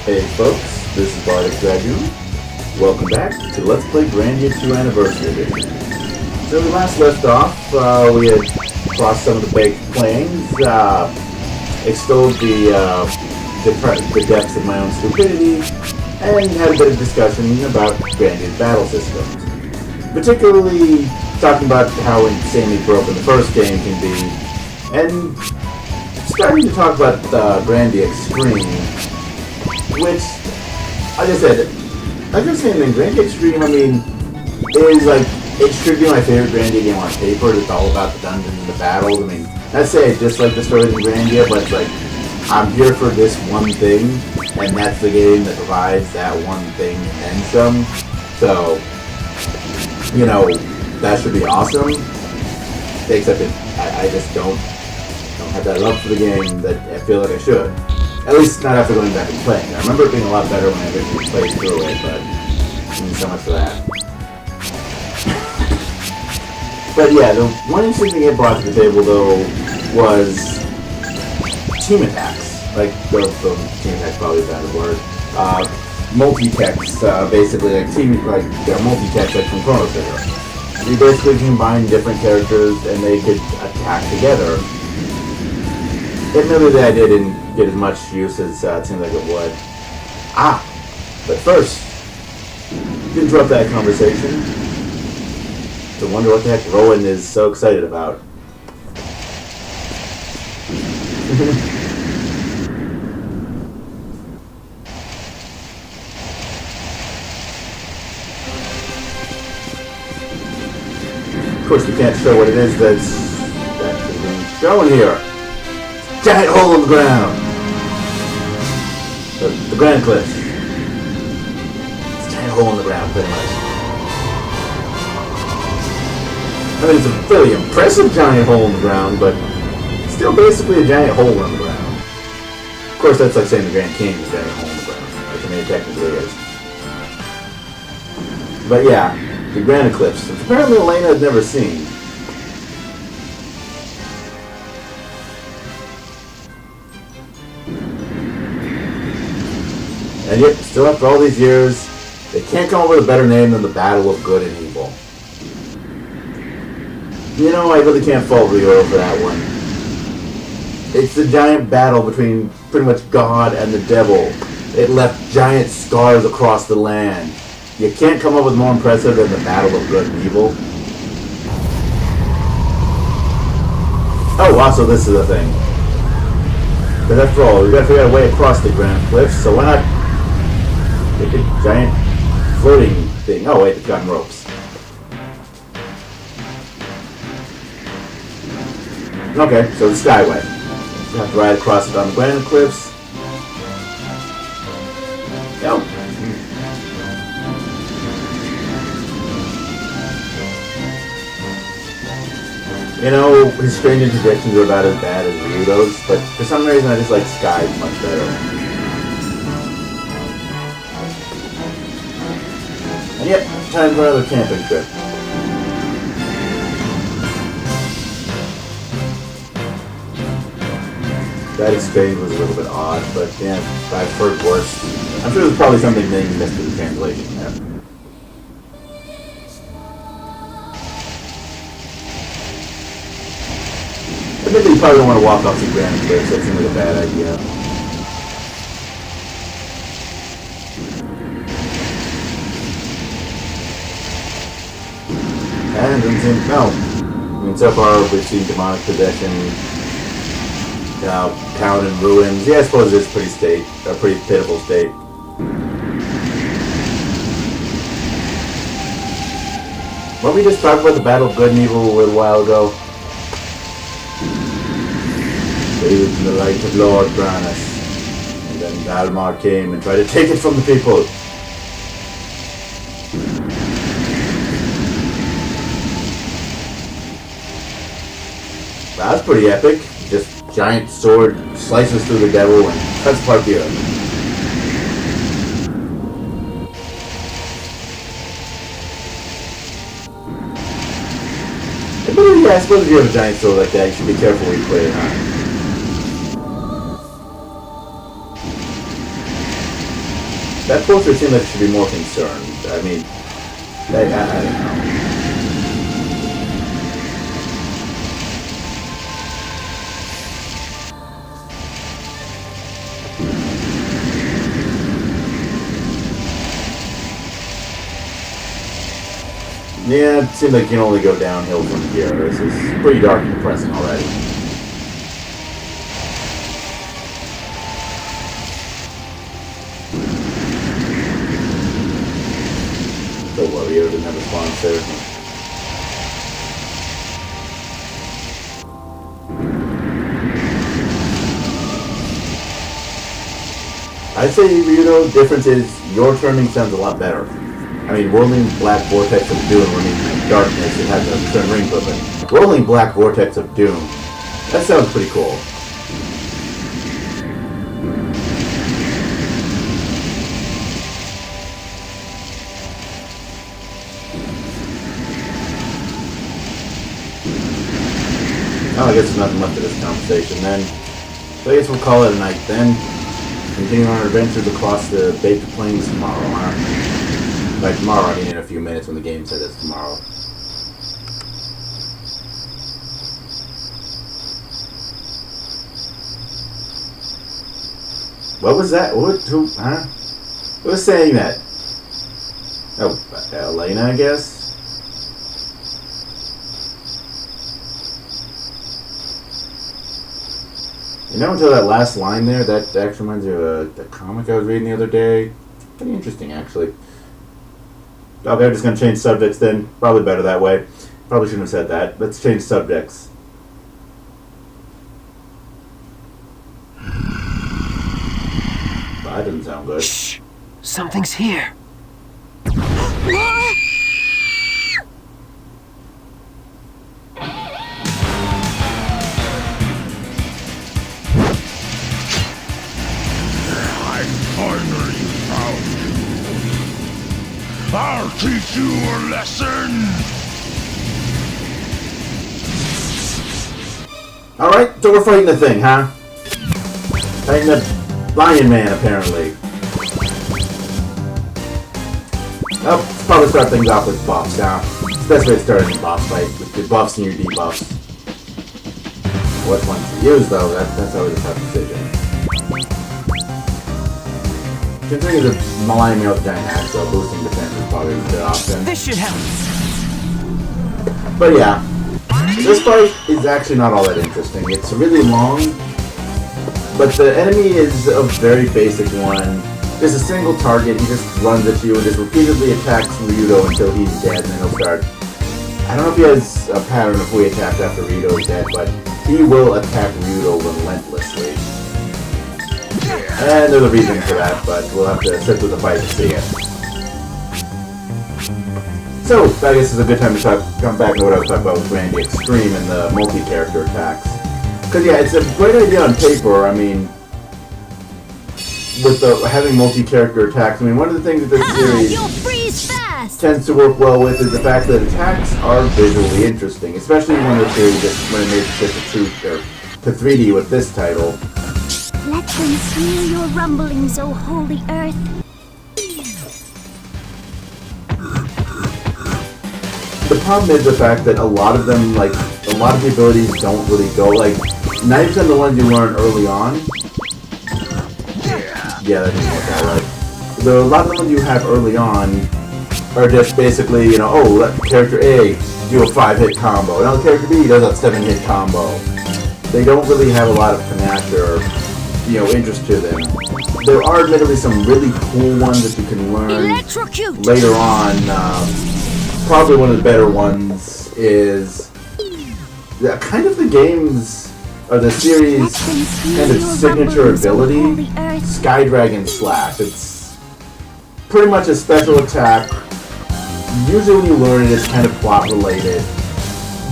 Hey folks, this is Bardic Dragoon. Welcome back to Let's Play Grandia 2 Anniversary Edition. So we last left off, we had crossed some of the baked plains, extolled the depths of my own stupidity, and had a bit of discussion about Grandia's battle systems. Particularly talking about how insanely broken the first game can be, and starting to talk about Grandia Extreme, which, like I said, like I was saying, Grandia Extreme, I mean, is like, it should be my favorite Grandia game on paper. It's all about the dungeons and the battles. I mean, I'd say just like the stories in Grandia, but it's like, I'm here for this one thing, and that's the game that provides that one thing and some. So, you know, that should be awesome. Except I just don't have that love for the game that I feel like I should. At least not after going back and playing. I remember it being a lot better when I originally played through it, but so much for that. But yeah, the one interesting thing it brought to the table though was team attacks. Like the team attacks probably is a bad word. Multi-text, basically like they're multi-text like from Chrono Trigger. You basically combine different characters and they could attack together. Admittedly, the idea didn't get as much use as it seemed like it would. But first, to interrupt that conversation, to wonder what the heck Rowan is so excited about. Of course, we can't show what it is that's actually being shown here. Giant hole in the ground. The Grand Cliffs. It's a giant hole in the ground, pretty much. I mean, it's a really impressive giant hole in the ground, but still basically a giant hole in the ground. Of course, that's like saying the Grand Canyon is a giant hole in the ground, which I mean it technically is. But yeah, the Grand Cliffs, which apparently Elena had never seen. And yet, still after all these years, they can't come up with a better name than the Battle of Good and Evil. You know, I really can't fault Rio for that one. It's the giant battle between pretty much God and the devil. It left giant scars across the land. You can't come up with more impressive than the Battle of Good and Evil. Oh, also this is a thing. But after all, we've got to figure out a way across the Grand Cliffs, so why not make a giant floating thing? Oh wait, it's got ropes. Okay, so the Skyway. You have to ride across it on the Grand Cliffs. Yep. You know, his strange interjections are about as bad as Ryudo's, but for some reason I just like Sky much better. And yep, time for another camping trip. That exchange was a little bit odd, but yeah, I've heard worse. I'm sure there's probably something they missed in the translation there. Admittedly, you probably don't want to walk off the Grand Cliffs. That seems like a bad idea. And it doesn't seem, no. I mean, so far we've seen demonic possession, town in ruins. Yeah, I suppose it's a pretty pitiful state. Weren't we just talking about the Battle of Good and Evil a little while ago? Bathed in the light of Lord Branus. And then Dalmar came and tried to take it from the people. That's pretty epic. Just giant sword slices through the devil and cuts apart the earth. Yeah, I suppose if you have a giant sword like that, you should be careful where you play it, huh? That poster seemed like it should be more concerned. I mean, I don't know. Yeah, it seems like you can only go downhill from here. This is pretty dark and depressing already. Don't worry, I didn't have a response there. I'd say, Ryudo, difference is your turning sounds a lot better. I mean, Whirling Black Vortex of Doom, I mean, Darkness, it has a certain ring to it, but Whirling Black Vortex of Doom, that sounds pretty cool. Oh, I guess there's nothing left of this conversation then. So I guess we'll call it a night then. Continue our adventures across the Baked Plains tomorrow, huh? By tomorrow, I mean in a few minutes when the game said it's tomorrow. What was that? Who, huh? Who was saying that? Oh, Elena, I guess? You know, until that last line there, that actually reminds me of the comic I was reading the other day. Pretty interesting, actually. Okay, I'm just going to change subjects then. Probably better that way. Probably shouldn't have said that. Let's change subjects. That doesn't sound good. Shh! Something's here. I'll teach you a lesson! Alright, so we're fighting the thing, huh? Fighting the Lion Man, apparently. Oh, let's probably start things off with buffs now. It's the best way to start any boss fight, with your buffs and your debuffs. What ones to use, though, that's always a tough decision. Considering the Lion Man with giant axe, so boosting defense is probably a good option. This should help. But yeah, this fight is actually not all that interesting. It's really long, but the enemy is a very basic one. There's a single target, he just runs at you and just repeatedly attacks Ryudo until he's dead, and then he'll start... I don't know if he has a pattern of who he attacks after Ryudo is dead, but he will attack Ryudo relentlessly. And there's a reason for that, but we'll have to sit through the fight to see it. So, I guess it's a good time to come back to what I was talking about with Grandia Extreme and the multi-character attacks. Because yeah, it's a great idea on paper, I mean, with having multi-character attacks. I mean, one of the things that this series tends to work well with is the fact that attacks are visually interesting, especially when the series when it makes it to 3D with this title. Let them hear your rumblings, O holy earth. The problem is the fact that a lot of them, like, a lot of the abilities don't really go, like, 90% of the ones you learn early on. Yeah, that didn't work out right. A lot of the ones you have early on are just basically, you know, oh, let character A do a 5-hit combo. Now character B does a 7-hit combo. They don't really have a lot of panache or, you know, interest to them. There are admittedly some really cool ones that you can learn later on. Probably one of the better ones is kind of the game's, or the series, and its signature ability, Sky Dragon Slash. It's pretty much a special attack. Usually when you learn it, it's kind of plot related.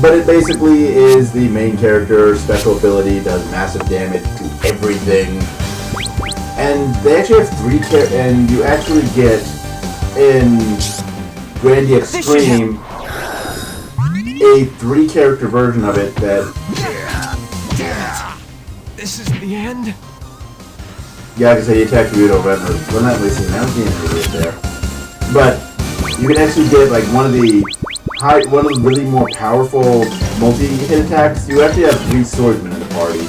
But it basically is the main character special ability, does massive damage to everything. And they actually have 3 and you actually get in Grandia Extreme a 3-character version of it that... Damn it! This is the end? Yeah, like I said, he attacked you relentlessly, and I was being an idiot there. But you can actually get like one of the really more powerful multi-hit attacks. You actually have 3 swordsmen in the party.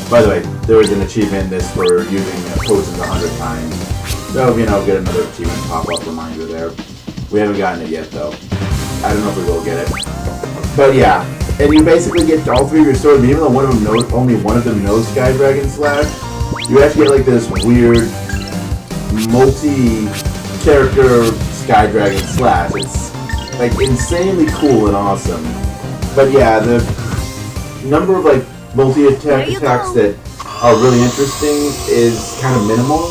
By the way, there was an achievement in this for using potions 100 times. So, you know, get another achievement pop-up reminder there. We haven't gotten it yet, though. I don't know if we will get it. But yeah, and you basically get all 3 of your swordsmen, even though only one of them knows Sky Dragon Slash. You actually get like this weird multi-character Sky Dragon Slash. It's like insanely cool and awesome. But yeah, the number of like multi-attack attacks that are really interesting is kind of minimal.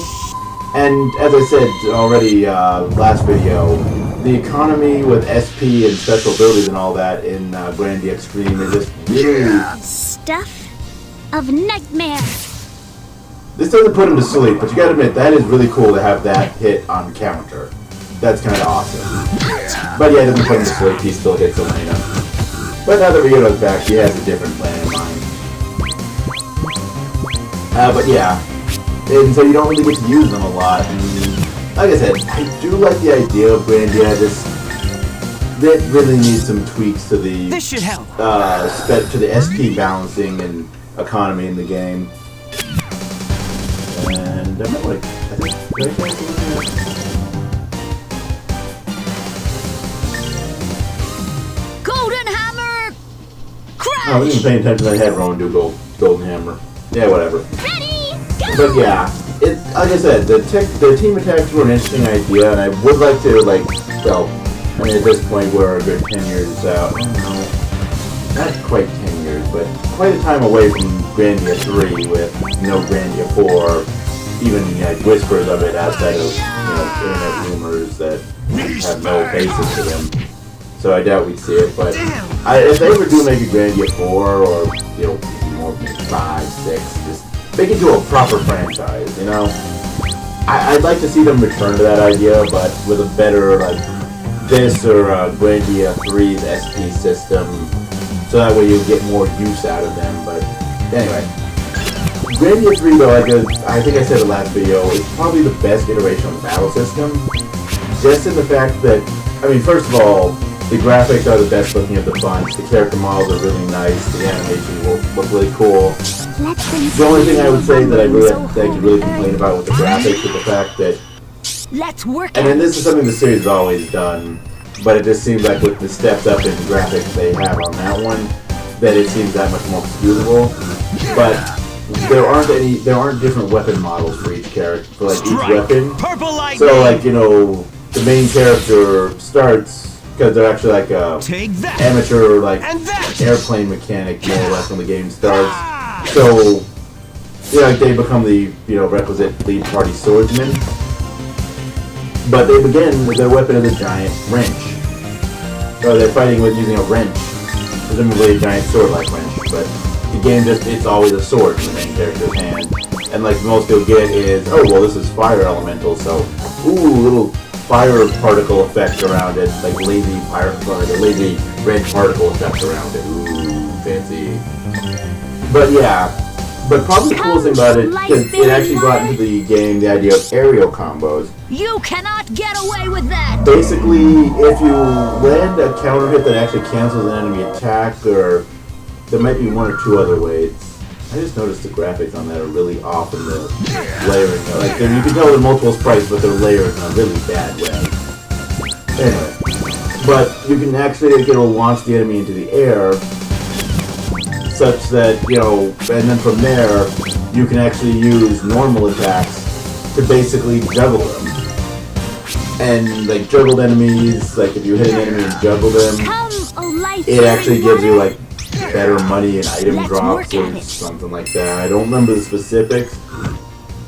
And as I said already last video, the economy with SP and special abilities and all that in Grandia Extreme is just really stuff of nightmare. This doesn't put him to sleep, but you gotta admit, that is really cool to have that hit on counter. That's kinda awesome. But yeah, it doesn't put him to sleep, he still hits Elena. But now that Ryota's back, she has a different plan in mind. But yeah, and so you don't really get to use them a lot. And like I said, I do like the idea of Grandia, that really needs some tweaks to the This should help. to the SP balancing and economy in the game. And I'm not like, I think, did I cancel this yet? Golden hammer! Crash! Oh, I wasn't paying attention. I had Rowan do Golden Hammer. Yeah, whatever. Ready? Go! But yeah, like I said, the team attacks were an interesting idea, and I would like to, like, well, I mean, at this point we're a good 10 years out. I don't know, not quite 10 years, but quite a time away from Grandia 3 with no Grandia 4, even like whispers of it outside of internet rumors that have no basis to them. So I doubt we'd see it, but if they ever do make a Grandia 4 or more 5, 6, just make it into a proper franchise, you know? I'd like to see them return to that idea, but with a better, like, this or Grandia 3's SP system, so that way you get more use out of them, but anyway. Grandia 3, though, I think I said in the last video, is probably the best iteration of the battle system, just in the fact that, I mean, first of all, the graphics are the best looking of the bunch, the character models are really nice, the animation will look really cool. The only thing I would say that I could really complain about with the graphics is the fact that, and this is something the series has always done, but it just seems like with the stepped up in graphics they have on that one, that it seems that much more excusable. But there aren't different weapon models for each character, for like each weapon. So like, the main character starts, because they're actually like a amateur like airplane mechanic more or less when the game starts. So like they become the requisite lead party swordsman. But they begin with their weapon as a giant wrench. So they're fighting with using a wrench. Presumably a giant sword-like wrench, but the game it's always a sword in the main character's hand. And like most you'll get is, oh well, this is fire elemental, so little fire particle effect around it, like lazy red particle effect around it. Ooh, fancy. But yeah, but probably the coolest thing about it is it actually brought into the game the idea of aerial combos. You cannot get away with that! Basically, if you land a counter hit that actually cancels an enemy attack, or there might be one or two other ways. I just noticed the graphics on that are really off in the layering. Like you can tell they're multiple sprites, but they're layered in a really bad way. Anyway, but you can actually launch the enemy into the air, such that and then from there you can actually use normal attacks to basically juggle them. And like juggled enemies, like if you hit an enemy and juggle them, it actually gives you like better money and item drops or something like that. I don't remember the specifics,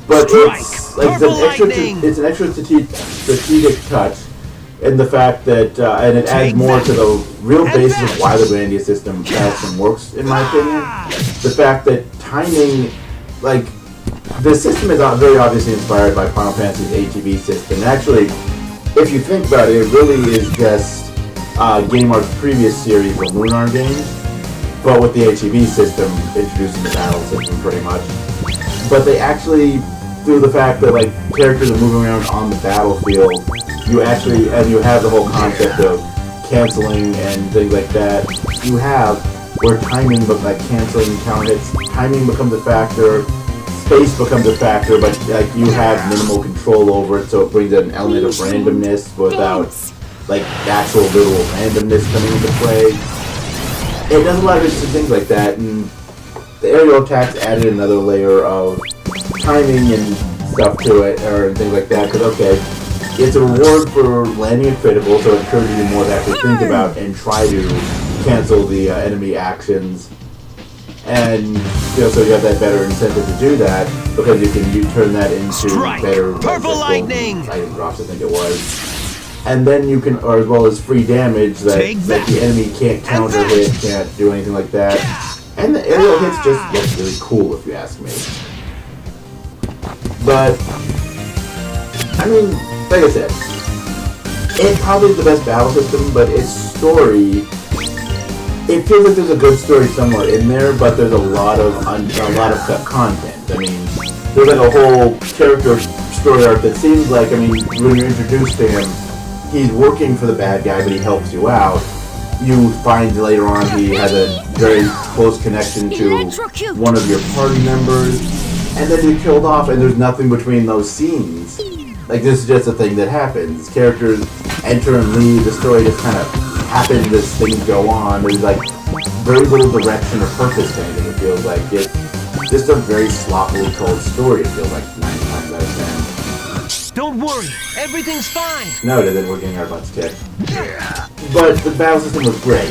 but it's an extra strategic touch in the fact that and it adds more to the real basis of why the Grandia system actually works, in my opinion. The fact that timing, like the system is very obviously inspired by Final Fantasy's ATB system. Actually, if you think about it, it really is just Game Art's previous series, the Lunar games, but with the HEB system introducing the battle system pretty much. But they actually through the fact that like characters are moving around on the battlefield, you actually, and you have the whole concept of canceling and things like that. You have where timing, but like canceling counter hits, timing becomes a factor, space becomes a factor, but like you have minimal control over it, so it brings an element of randomness without like actual literal randomness coming into play. It does a lot of interesting things like that, and the aerial attacks added another layer of timing and stuff to it, or things like that, because okay, it's a reward for landing a critical, so it encourages you more to actually think about and try to cancel the enemy actions. And you know, so you have that better incentive to do that, because you turn that into better Purple lightning item drops, I think it was. And then you can, or as well as free damage that the enemy can't counter hit, can't do anything like that. And the aerial hits just look really cool, if you ask me. But I mean, like I said, it probably is the best battle system, but its story, it feels like there's a good story somewhere in there, but there's a lot of cut content. I mean, there's like a whole character story arc that seems like, I mean, when you're introduced to him, he's working for the bad guy, but he helps you out. You find later on he has a very close connection to one of your party members, and then you're killed off, and there's nothing between those scenes. Like, this is just a thing that happens. Characters enter and leave, the story just kind of happens as things go on. There's like very little direction or purpose to anything, it feels like. It's just a very sloppily told story, it feels like 9 times out of 10. Don't worry, everything's fine. No, it isn't. We're getting our butts kicked. But the battle system was great.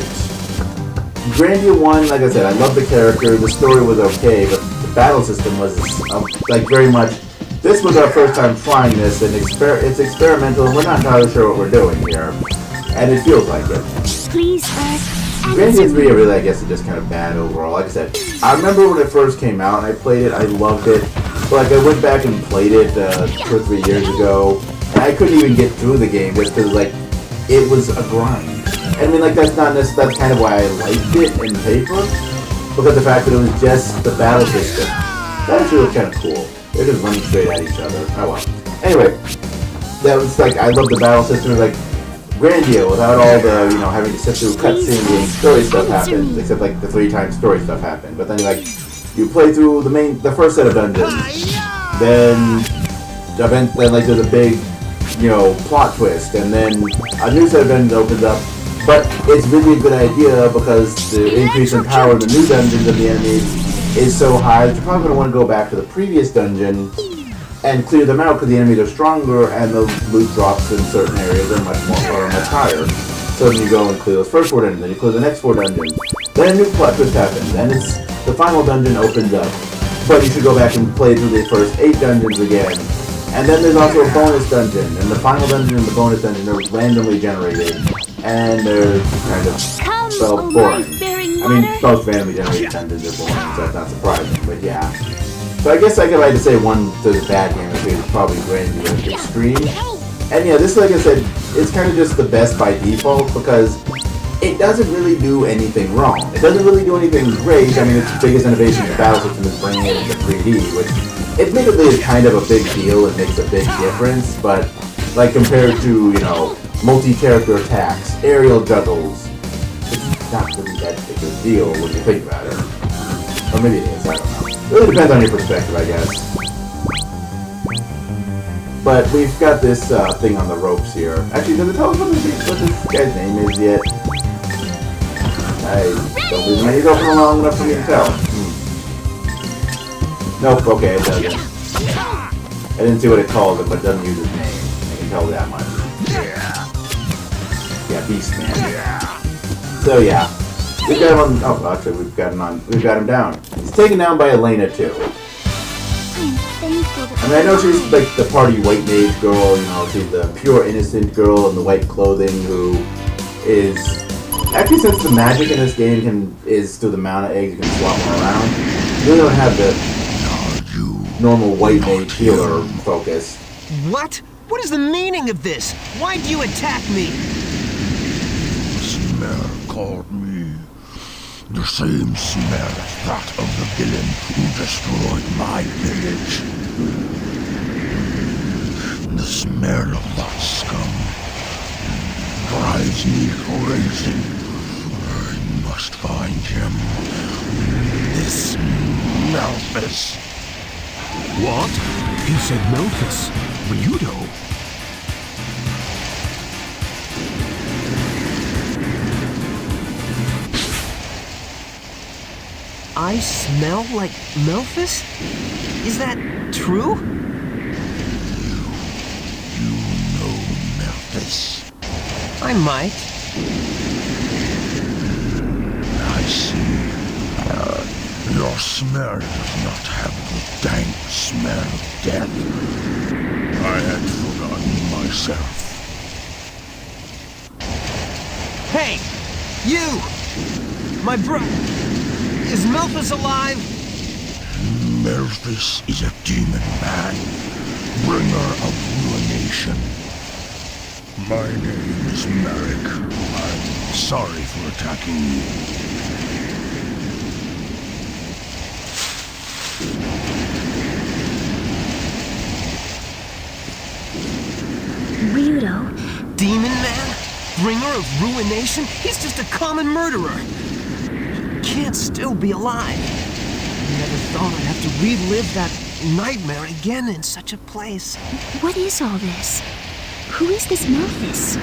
Grandia 1, like I said, I love the character. The story was okay, but the battle system was like very much. This was our first time trying this, and it's experimental, and we're not entirely sure what we're doing here. And it feels like it. Please, Grandia 3, really, I guess, is just kind of bad overall. Like I said, I remember when it first came out, and I played it. I loved it. But like, I went back and played it 2 or 3 years ago, and I couldn't even get through the game just because, like, it was a grind. I mean, like, that's kind of why I liked it in paper, because the fact that it was just the battle system. That actually looked kind of cool. They're just running straight at each other. Oh well. Anyway, that was like, I love the battle system. Like, Grandia, without all the, you know, having to sit through cutscenes and story stuff happens, except like the 3 times story stuff happened. But then, like, you play through the first set of dungeons, then like there's a big, you know, plot twist, and then a new set of dungeons opens up. But it's really a good idea because the increase in power in the new dungeons of the enemies is so high that you're probably going to want to go back to the previous dungeon and clear them out because the enemies are stronger and the loot drops in certain areas are much higher. So then you go and clear those first 4 dungeons, then you clear the next 4 dungeons. Then a new plot twist happens, and the final dungeon opens up. But you should go back and play through the first 8 dungeons again. And then there's also a bonus dungeon, and the final dungeon and the bonus dungeon are randomly generated. And they're kind of boring. I mean, most randomly generated dungeons are boring, so that's not surprising, but yeah. So I guess I could like to say one to the bad game is probably Grandia Extreme. And yeah, this, like I said, it's kind of just the best by default because it doesn't really do anything wrong. It doesn't really do anything great. I mean, its biggest innovation in the battle system is bringing it into 3D, which admittedly is kind of a big deal and makes a big difference, but like compared to, you know, multi-character attacks, aerial juggles, it's not really that big of a deal when you think about it. Or maybe it is, I don't know. It really depends on your perspective, I guess. But we've got this thing on the ropes here. Actually, does it tell us what this guy's name is yet? I don't believe he's open long enough for me to tell. Nope, okay, it doesn't. I didn't see what it called it, but it doesn't use his name. I can tell that much. Yeah, Beastman. So yeah. We've got him on, oh, actually, we've got him down. He's taken down by Elena, too. I mean, I know she's like the party white mage girl, you know, she's the pure innocent girl in the white clothing who is... Actually, since the magic in this game is through the amount of eggs you can swap them around, you really don't have the normal white mage healer focus. What? What is the meaning of this? Why do you attack me? Smell called me. The same smell as that of the villain who destroyed my village. The smell of that scum drives me crazy. I must find him. This Memphis. What? He said Memphis. Ryudo. I smell like Memphis? Is that true? You know Memphis. I might. I see. Your smell does not have the dank smell of death. I had forgotten myself. Hey! You! My brother! Is Memphis alive? Memphis is a demon man, bringer of ruination. My name is Merrick. I'm sorry for attacking you. Ryudo? Demon man? Bringer of ruination? He's just a common murderer. Can't still be alive. Never thought I'd have to relive that nightmare again in such a place. What is all this? Who is this Memphis?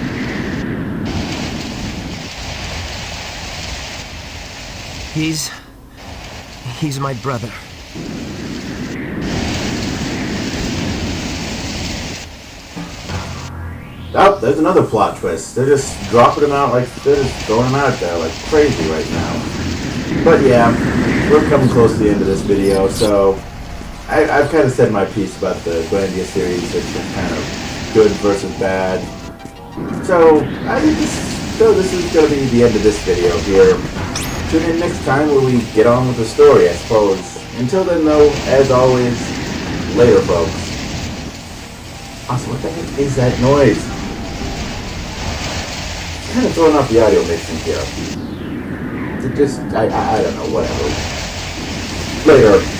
He's my brother. Oh, there's another plot twist. They're just dropping them out they're just throwing them out there like crazy right now. But yeah, we're coming close to the end of this video, so I've kind of said my piece about the Grandia series. It's been kind of good versus bad. So I think this is going to be the end of this video here. Tune in next time where we get on with the story, I suppose. Until then, though, as always, later, folks. Also, what the heck is that noise? Kind of throwing off the audio mixing here. It just, I don't know, whatever. Later.